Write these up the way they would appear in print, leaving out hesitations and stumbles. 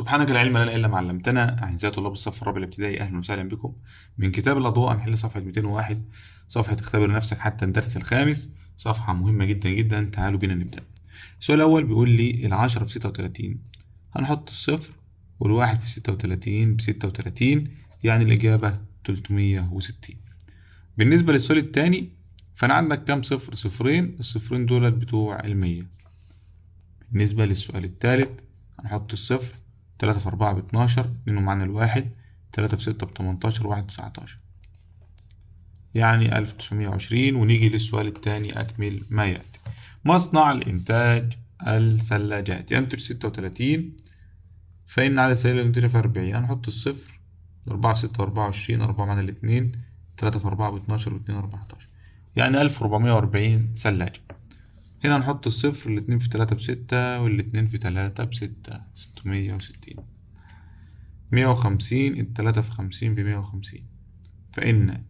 سبحانك لا علم لنا إلا ما علمتنا. أعزائي طلاب الصف الرابع الابتدائي، أهلا وسهلا بكم. من كتاب الأضواء نحل صفحة 201، صفحة اختبر نفسك حتى الدرس الخامس، صفحة مهمة جدا جدا. تعالوا بينا نبدأ. السؤال الأول بيقول لي 10 في 36. هنحط الصفر والواحد في 36 ب36، يعني الإجابة 360. بالنسبة للسؤال التاني، فأنا عندك كام صفر؟ صفرين، الصفرين دول بتوع 100. بالنسبة للسؤال التالت هنحط الصفر، 3 في 4 ب12، منهم معانا الواحد، 3 في 6 ب18، واحد 19، يعني 1920. ونيجي للسؤال التاني أكمل ما يأتي. مصنع لإنتاج الثلاجات ينتج 36، فإن عدد السلالم المنتجة في 40. هنحط الصفر، 4 في 6 ب24، 4 معانا الاتنين، 3 في 4 ب12 و2 14، يعني 1440 ثلاجة. هنا نحط الصفر، الاتنين في 3 ب6 والاتنين في 3 ب6، 660. 150، التلاتة في 50 ب150، فإن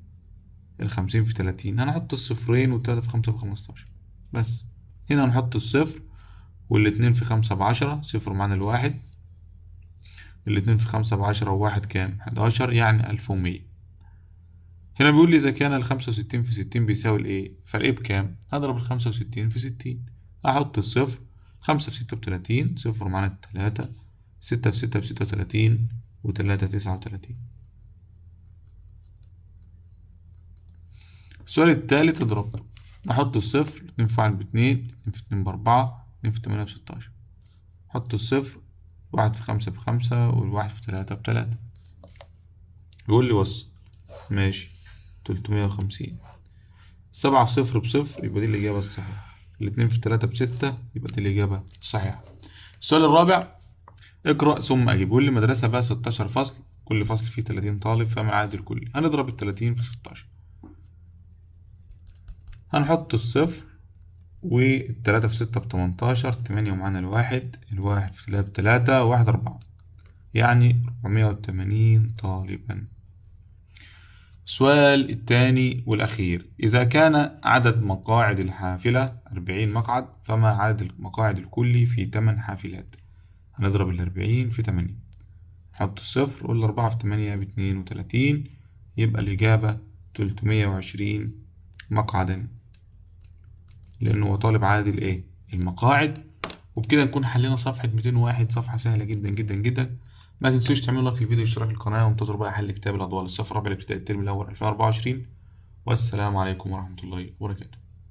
50 في 30. هنحط الصفرين والتلاتة في 5 ب15 بس. هنا نحط الصفر والاتنين في 5 ب10، صفر معانا الواحد، الاتنين في 5 ب10 وواحد كام؟ 11، يعني 1100. هنا بيقول لي إذا كان 65 في 60 بيساوي الإيه؟ فالإيه بكام؟ هضرب 65 في 60. أحط الصفر، 5 في 6 ب30، صفر معانا التلاتة، 6 في 6 ب36 وتلاتة 39. السؤال التالت اضرب. أحط الصفر، 2 في 1 ب2، 2 في 2 ب4، 2 في 8 ب16. أحط الصفر، 1 في 5 ب5 والواحد في 3 ب3. يقول لي وصل، ماشي، 350. 7 في 0 ب0، يبقى دي الإجابة الصحيحة. الاتنين في 3 ب6، يبقى دي الإجابة الصحيحة. السؤال الرابع، اقرأ ثم أجيب. بيقول لي مدرسة بقى 16 فصل، كل فصل فيه 30 طالب، فما العدد الكلي؟ هنضرب ال30 في 16. هنحط الصفر والتلاتة في 6 ب18، 8 ومعانا الواحد، الواحد في 3 ب3، واحد 4، يعني 480 طالبا. السؤال الثاني والأخير، إذا كان عدد مقاعد الحافلة 40 مقعد، فما عدد المقاعد الكلي في 8 حافلات؟ هنضرب 40 في 8. نحط الصفر وال4 في 8 ب32، يبقى الإجابة 320 مقعدا، لأنه هو طالب عدد الإيه؟ المقاعد. وبكده نكون حلينا صفحة 201، صفحة سهلة جدا جدا جدا. ما تنسوش تعملوا لايك للفيديو واشتراك القناة، وانتظروا بقى حل كتاب الأضواء للصف الرابع الابتدائي الترم الأول 2024. والسلام عليكم ورحمة الله وبركاته.